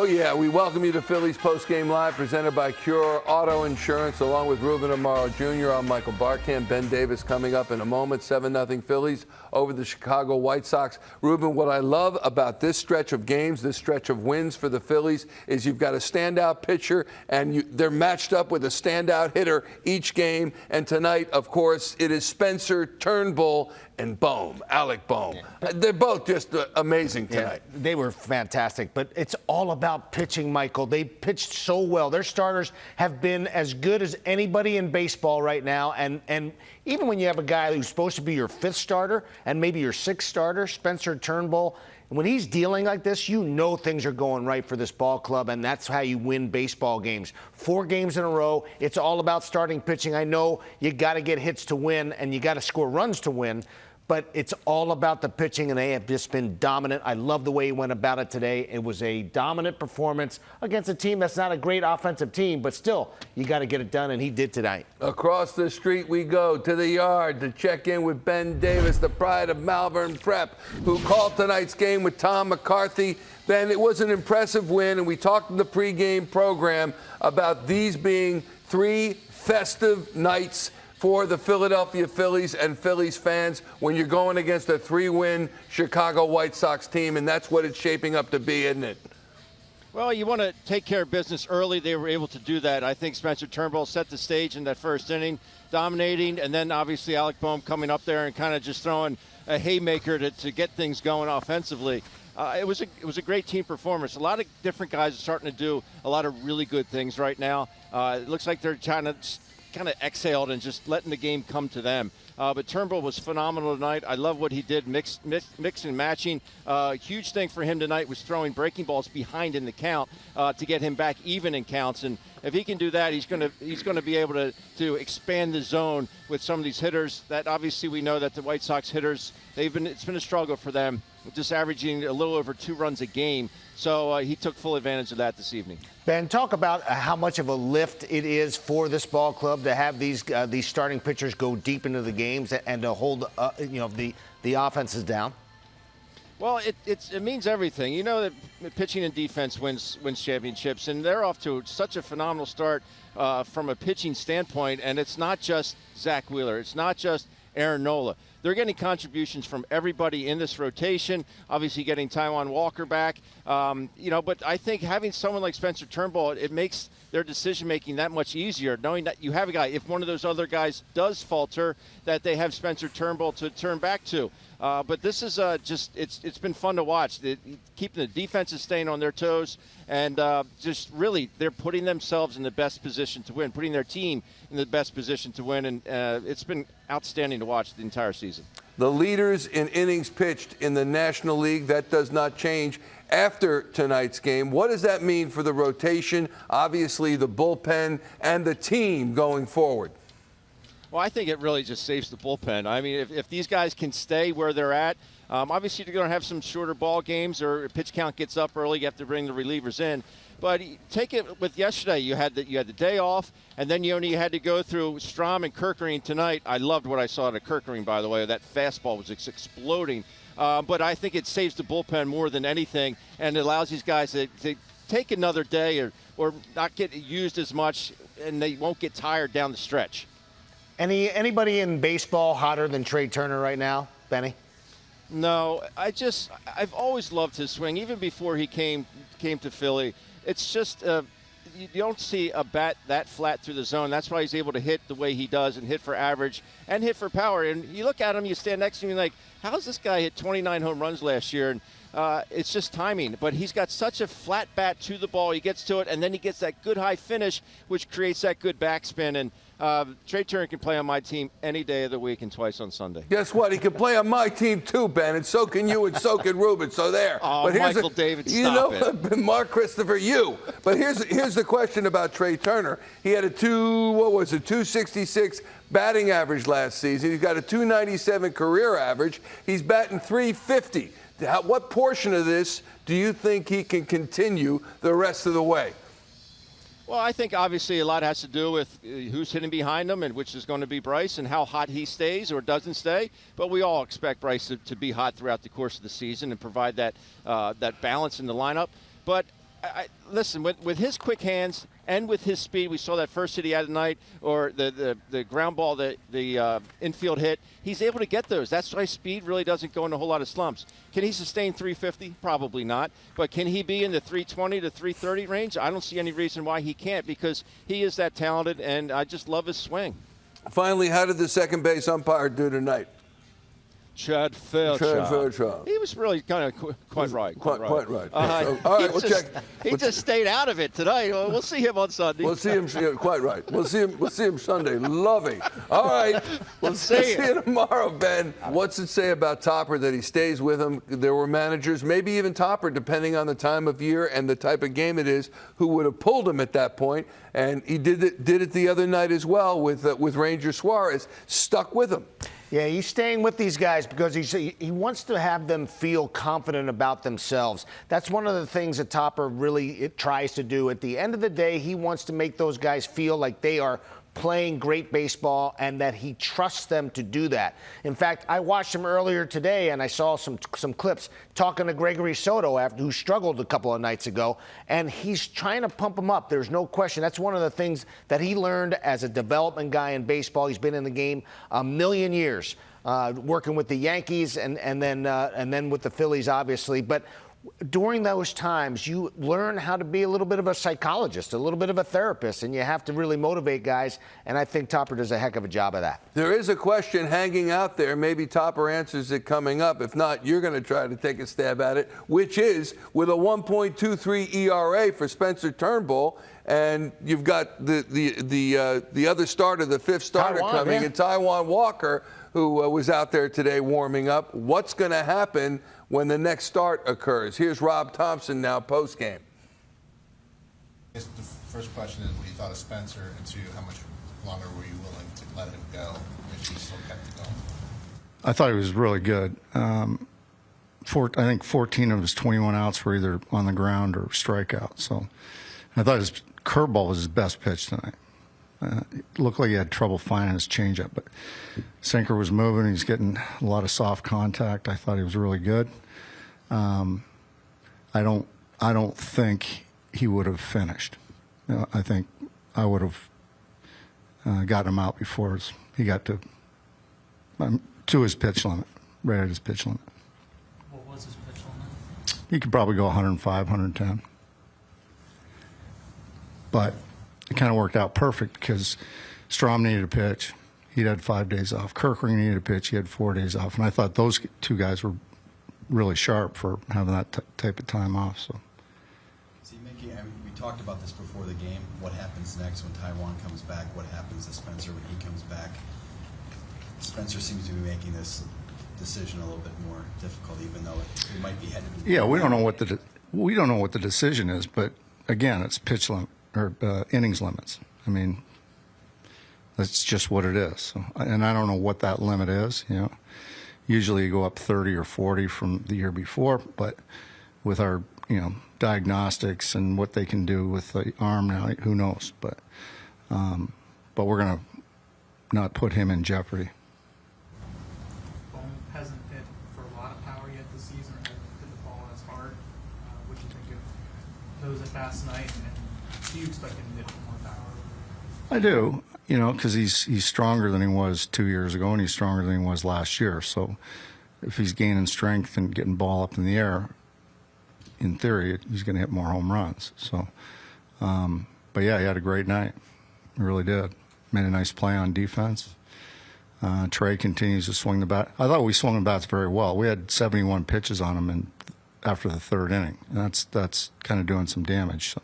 yeah, we welcome you to Phillies Postgame Live, presented by Cure Auto Insurance, along with Ruben Amaro Jr. I'm Michael Barkamp. Ben Davis coming up in a moment. 7-0 Phillies over the Chicago White Sox. Ruben, what I love about this stretch of games, this stretch of wins for the Phillies, is you've got a standout pitcher, and they're matched up with a standout hitter each game. And tonight, of course, it is Spencer Turnbull and Bohm, Alec Bohm. Yeah. They're both just amazing tonight. Yeah, they were fantastic, but it's all about pitching, Michael. They pitched so well. Their starters have been as good as anybody in baseball right now, and even when you have a guy who's supposed to be your fifth starter and maybe your sixth starter, Spencer Turnbull, when he's dealing like this, you know things are going right for this ball club, and that's how you win baseball games. 4 games in a row, it's all about starting pitching. I know you got to get hits to win, and you got to score runs to win, but it's all about the pitching, and they have just been dominant. I love the way he went about it today. It was a dominant performance against a team that's not a great offensive team, but still, you got to get it done, and he did tonight. Across the street we go to the yard to check in with Ben Davis, the pride of Malvern Prep, who called tonight's game with Tom McCarthy. Ben, it was an impressive win, and we talked in the pregame program about these being 3 festive nights for the Philadelphia Phillies and Phillies fans when you're going against a 3-win Chicago White Sox team, and that's what it's shaping up to be, isn't it? Well, you want to take care of business early. They were able to do that. I think Spencer Turnbull set the stage in that first inning, dominating, and then obviously Alec Bohm coming up there and kind of just throwing a haymaker to get things going offensively. It was a great team performance. A lot of different guys are starting to do a lot of really good things right now. It looks like they're trying to kind of exhaled and just letting the game come to them. But Turnbull was phenomenal tonight. I love what he did, mix and matching. Huge thing for him tonight was throwing breaking balls behind in the count to get him back even in counts. And if he can do that, he's going to be able to expand the zone with some of these hitters. That obviously we know that the White Sox hitters, it's been a struggle for them, just averaging a little over 2 runs a game. So he took full advantage of that this evening. Ben, talk about how much of a lift it is for this ball club to have these starting pitchers go deep into the games and to hold the offenses down. Well, it means everything. You know that pitching and defense wins championships, and they're off to such a phenomenal start from a pitching standpoint. And it's not just Zach Wheeler. It's not just Aaron Nola. They're getting contributions from everybody in this rotation, obviously getting Taiwan Walker back. But I think having someone like Spencer Turnbull, it makes their decision-making that much easier, knowing that you have a guy, if one of those other guys does falter, that they have Spencer Turnbull to turn back to. But this is it's been fun to watch. Keeping the defenses staying on their toes, and just really they're putting themselves in the best position to win, putting their team in the best position to win, and it's been outstanding to watch the entire season. The leaders in innings pitched in the National League, that does not change after tonight's game. What does that mean for the rotation, obviously the bullpen, and the team going forward? Well, I think it really just saves the bullpen. I mean, if these guys can stay where they're at, obviously they're going to have some shorter ball games, or pitch count gets up early, you have to bring the relievers in. But take it with yesterday, you had the day off, and then you had to go through Strom and Kerkering tonight. I loved what I saw at Kerkering, by the way. That fastball was exploding. But I think it saves the bullpen more than anything, and it allows these guys to take another day or not get used as much, and they won't get tired down the stretch. Anybody in baseball hotter than Trey Turner right now, Benny? No, I've always loved his swing, even before he came to Philly. It's just you don't see a bat that flat through the zone. That's why he's able to hit the way he does and hit for average and hit for power. And you look at him, you stand next to him, you're like, how's this guy hit 29 home runs last year? And it's just timing. But he's got such a flat bat to the ball. He gets to it, and then he gets that good high finish, which creates that good backspin. And Trey Turner can play on my team any day of the week and twice on Sunday. Guess what? He can play on my team too, Ben, and so can you, and so can Ruben. So there. Oh, but Michael David, stop it. Mark Christopher, you. But here's the question about Trey Turner. He had a 266 batting average last season. He's got a 297 career average. He's batting .350. What portion of this do you think he can continue the rest of the way? Well, I think obviously a lot has to do with who's hitting behind him, and which is going to be Bryce, and how hot he stays or doesn't stay. But we all expect Bryce to be hot throughout the course of the season and provide that balance in the lineup. But listen, with his quick hands and with his speed, we saw that first hit he had tonight, or the ground ball, the infield hit. He's able to get those. That's why speed really doesn't go in a whole lot of slumps. Can he sustain 350? Probably not. But can he be in the 320 to 330 range? I don't see any reason why he can't, because he is that talented, and I just love his swing. Finally, how did the second base umpire do tonight? Chad Fairchild. He was really kind of quite right. Quite right. All right, we'll check. He just stayed out of it tonight. We'll see him on Sunday. We'll see him. Quite right. We'll see him Sunday. Loving. All right. We'll see you tomorrow, Ben. What's it say about Topper that he stays with him? There were managers, maybe even Topper, depending on the time of year and the type of game it is, who would have pulled him at that point. And he did it the other night as well with Ranger Suarez. Stuck with him. Yeah, he's staying with these guys because he wants to have them feel confident about themselves. That's one of the things that Topper really tries to do. At the end of the day, he wants to make those guys feel like they are playing great baseball and that he trusts them to do that. In fact, I watched him earlier today and I saw some clips talking to Gregory Soto, who struggled a couple of nights ago, and he's trying to pump him up. There's no question. That's one of the things that he learned as a development guy in baseball. He's been in the game a million years, working with the Yankees and then with the Phillies, obviously. But during those times, you learn how to be a little bit of a psychologist, a little bit of a therapist, and you have to really motivate guys, and I think Topper does a heck of a job of that. There is a question hanging out there. Maybe Topper answers it coming up. If not, you're going to try to take a stab at it, which is with a 1.23 ERA for Spencer Turnbull, and you've got the other starter, the fifth starter coming, and Taiwan Walker, who was out there today warming up. What's going to happen when the next start occurs? Here's Rob Thomson now post-game. The first question is what you thought of Spencer, and two, how much longer were you willing to let him go if he still kept it going? I thought he was really good. I think 14 of his 21 outs were either on the ground or strikeout. So I thought his curveball was his best pitch tonight. It looked like he had trouble finding his changeup, but sinker was moving. He's getting a lot of soft contact. I thought he was really good. I don't think he would have finished. I think I would have gotten him out before he got to his pitch limit, right at his pitch limit. What was his pitch limit? He could probably go 105, 110. But it kind of worked out perfect because Strom needed a pitch. He'd had 5 days off. Kirkring needed a pitch. He had 4 days off. And I thought those two guys were really sharp for having that type of time off. So. We talked about this before the game. What happens next when Taiwan comes back? What happens to Spencer when he comes back? Spencer seems to be making this decision a little bit more difficult, even though it might be headed. Yeah, we don't know what the decision is, but again, it's pitch limit or innings limits. I mean, that's just what it is. So, and I don't know what that limit is. Usually you go up 30 or 40 from the year before, but with our diagnostics and what they can do with the arm now, who knows? But we're gonna not put him in jeopardy. Bohm hasn't hit for a lot of power yet this season, or hasn't hit the ball as hard. What do you think of those at bats tonight, and do you expect him to hit more power? I do, because he's stronger than he was 2 years ago, and he's stronger than he was last year. So if he's gaining strength and getting ball up in the air, in theory, he's going to hit more home runs. So, but yeah, he had a great night. He really did. Made a nice play on defense. Trey continues to swing the bat. I thought we swung the bats very well. We had 71 pitches on him after the third inning, and that's kind of doing some damage. So.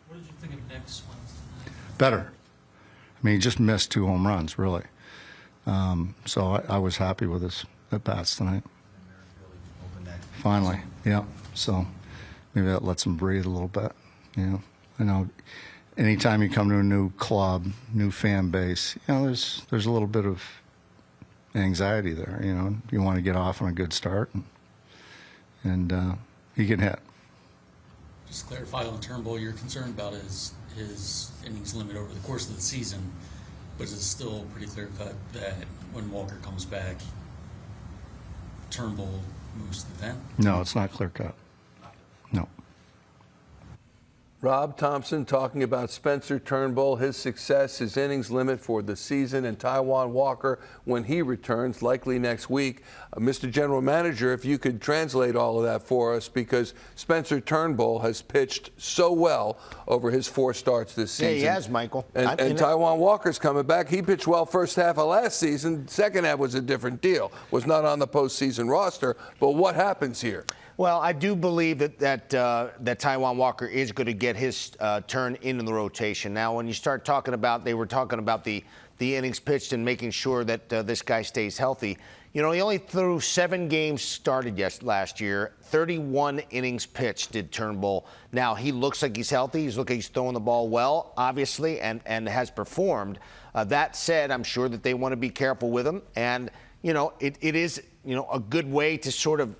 What did you think of Nick's swings tonight? Better. I mean, he just missed 2 home runs, really. So I was happy with his at-bats tonight. Finally, yeah. So maybe that lets him breathe a little bit. I know anytime you come to a new club, new fan base, there's a little bit of anxiety there. You want to get off on a good start, and he can hit. Just to clarify on Turnbull, you're concerned about his innings limit over the course of the season, but is it still pretty clear cut that when Walker comes back, Turnbull moves to the 10? No, it's not clear cut. No. Rob Thomson talking about Spencer Turnbull, his success, his innings limit for the season, and Taiwan Walker when he returns, likely next week. Mr. General Manager, if you could translate all of that for us, because Spencer Turnbull has pitched so well over his 4 starts this season. Yeah, he has, Michael. And Taiwan Walker's coming back. He pitched well first half of last season. Second half was a different deal. Was not on the postseason roster. But what happens here? Well, I do believe that Taiwan Walker is going to get his turn into the rotation. Now, when you start talking about, they were talking about the innings pitched and making sure that this guy stays healthy. You know, he only threw 7 games started last year, 31 innings pitched did Turnbull. Now, he looks like he's healthy. He's throwing the ball well, obviously, and has performed. That said, I'm sure that they want to be careful with him. And, you know, it is, you know, a good way to sort of,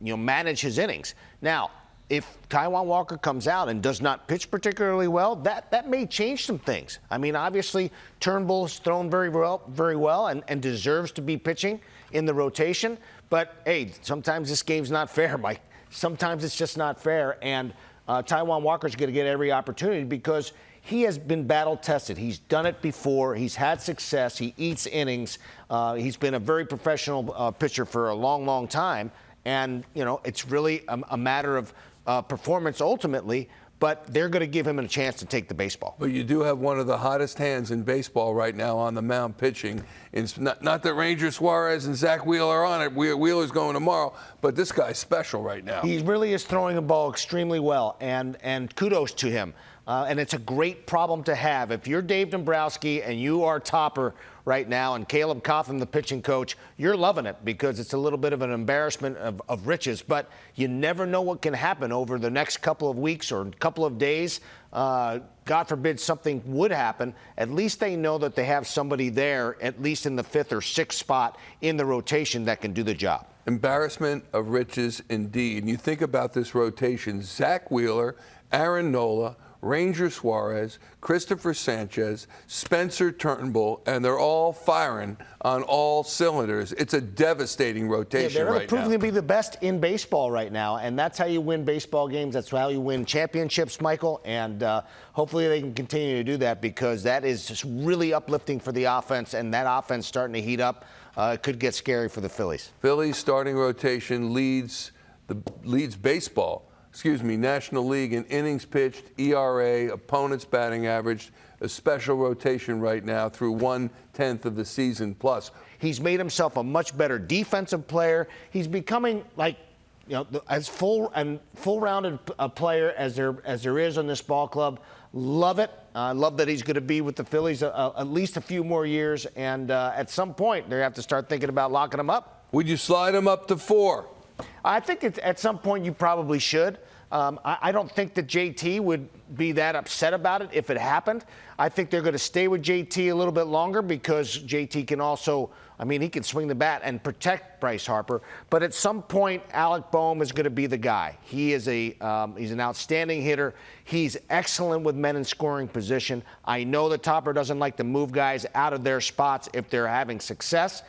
you know, manage his innings. Now, if Taiwan Walker comes out and does not pitch particularly well, that may change some things. I mean, obviously, Turnbull's thrown very well, and deserves to be pitching in the rotation. But, hey, sometimes this game's not fair, Mike. Sometimes it's just not fair. And Taiwan Walker's going to get every opportunity because he has been battle-tested. He's done it before. He's had success. He eats innings. He's been a very professional pitcher for a long, long time. And, you know, it's really a matter of performance ultimately, but they're going to give him a chance to take the baseball. But you do have one of the hottest hands in baseball right now on the mound pitching. It's not that Ranger Suarez and Zach Wheeler are on it. Wheeler's going tomorrow, but this guy's special right now. He really is throwing the ball extremely well, and kudos to him. And it's a great problem to have. If you're Dave Dombrowski and you are Topper right now and Caleb Cotham, the pitching coach, you're loving it because it's a little bit of an embarrassment of riches. But you never know what can happen over the next couple of weeks or couple of days. God forbid something would happen. At least they know that they have somebody there, at least in the 5th or 6th spot in the rotation that can do the job. Embarrassment of riches indeed. And you think about this rotation, Zach Wheeler, Aaron Nola, Ranger Suarez, Christopher Sanchez, Spencer Turnbull, and they're all firing on all cylinders. It's a devastating rotation right now. They're proving to be the best in baseball right now, and that's how you win baseball games. That's how you win championships, Michael, and hopefully they can continue to do that because that is just really uplifting for the offense, and that offense starting to heat up. It could get scary for the Phillies. Phillies starting rotation leads baseball. National League in innings pitched, ERA, opponent's batting average, a special rotation right now through 1/10 of the season plus. He's made himself a much better defensive player. He's becoming like, you know, as full-rounded a player as there is on this ball club. Love it. I love that he's going to be with the Phillies at least a few more years, and at some point they have to start thinking about locking him up. Would you slide him up to 4? I think at some point you probably should. I don't think that JT would be that upset about it if it happened. I think they're going to stay with JT a little bit longer because JT can also, I mean, he can swing the bat and protect Bryce Harper. But at some point, Alec Bohm is going to be the guy. He is he's an outstanding hitter. He's excellent with men in scoring position. I know that Topper doesn't like to move guys out of their spots if they're having success.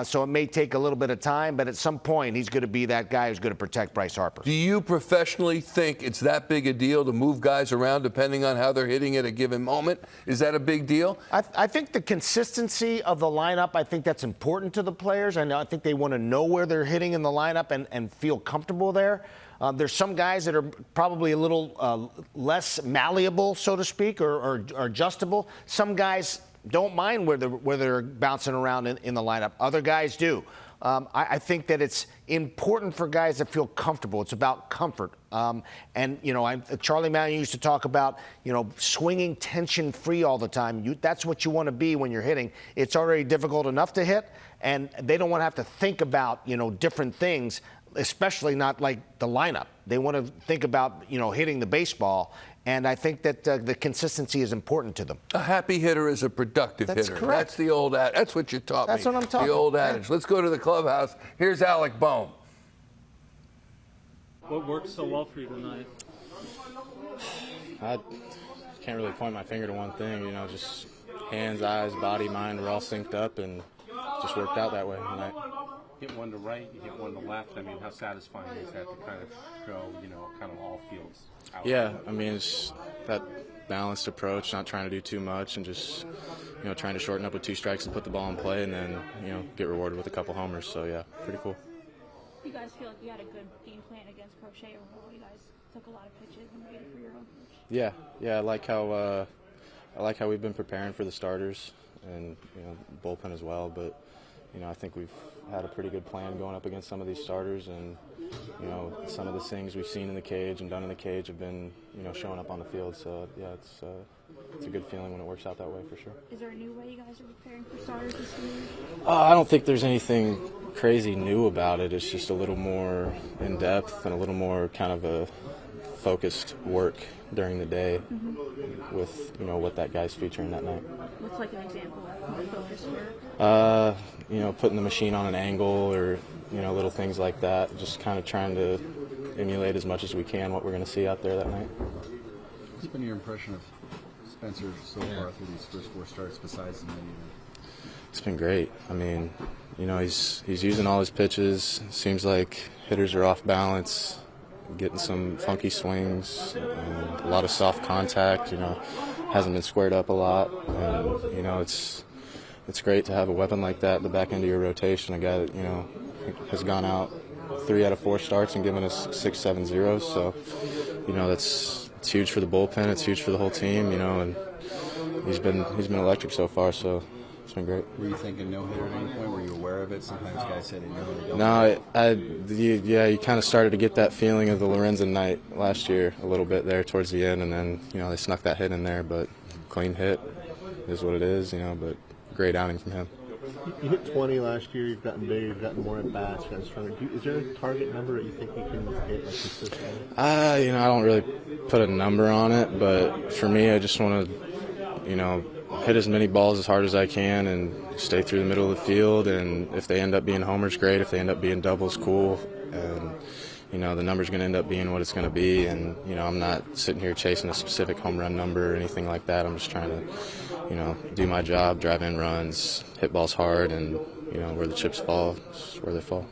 So it may take a little bit of time, but at some point he's going to be that guy who's going to protect Bryce Harper. Do you professionally think it's that big a deal to move guys around depending on how they're hitting at a given moment? Is that a big deal? I think the consistency of the lineup, I think that's important to the players. I think they want to know where they're hitting in the lineup and feel comfortable there. There's some guys that are probably a little less malleable, so to speak, or adjustable. Some guys don't mind where they're bouncing around in the lineup. Other guys do. I think that it's important for guys to feel comfortable. It's about comfort. And, you know, Charlie Manning used to talk about, you know, swinging tension-free all the time. That's what you want to be when you're hitting. It's already difficult enough to hit, and they don't want to have to think about, you know, different things, especially not like the lineup. They want to think about, you know, hitting the baseball. And I think that the consistency is important to them. A happy hitter is a productive hitter. Correct. That's the old adage. That's what you taught me. That's what I'm talking The old about. adage. Let's go to the clubhouse. Here's Alec Bohm. What worked so well for you tonight? I can't really point my finger to one thing. You know, just hands, eyes, body, mind were all synced up and just worked out that way tonight. hit one to right, you hit one to left. I mean, how satisfying is that to kind of show, kind of all fields out? Yeah, I mean, it's that balanced approach, not trying to do too much and just, trying to shorten up with 2 strikes and put the ball in play and then, get rewarded with a couple homers. So, yeah, pretty cool. You guys feel like you had a good game plan against Crochet overall? You guys took a lot of pitches and waited for your own pitch. Yeah, I like how we've been preparing for the starters and, bullpen as well, but I think we've had a pretty good plan going up against some of these starters, and some of the things we've seen in the cage and done in the cage have been showing up on the field. So yeah, it's a good feeling when it works out that way for sure. Is there a new way you guys are preparing for starters this year? I don't think there's anything crazy new about it. It's just a little more in depth and a little more kind of a focused work during the day with what that guy's featuring that night. What's like an example of focus work? Putting the machine on an angle or little things like that. Just kind of trying to emulate as much as we can what we're going to see out there that night. What's been your impression of Spencer so far through these first 4 starts besides the many? It's been great. I mean, he's using all his pitches. Seems like hitters are off balance, getting some funky swings, and a lot of soft contact. Hasn't been squared up a lot, and it's great to have a weapon like that at the back end of your rotation. A guy that has gone out 3 out of 4 starts and given us 6-7 zeros. So it's huge for the bullpen. It's huge for the whole team. And he's been electric so far. So it's been great. Were you thinking no hitter at any point? Were you aware of it? Sometimes guys say they know. No, you kind of started to get that feeling of the Lorenzen night last year a little bit there towards the end, and then they snuck that hit in there, but clean hit is what it is, but great outing from him. You hit 20 last year. You've gotten bigger. You've gotten more at bats. Gotten stronger. Is there a target number that you think you can hit consistently? I don't really put a number on it, but for me, I just want to, hit as many balls as hard as I can and stay through the middle of the field. And if they end up being homers, great. If they end up being doubles, cool. And the number's going to end up being what it's going to be. And I'm not sitting here chasing a specific home run number or anything like that. I'm just trying to, do my job, drive in runs, hit balls hard, and where the chips fall is where they fall.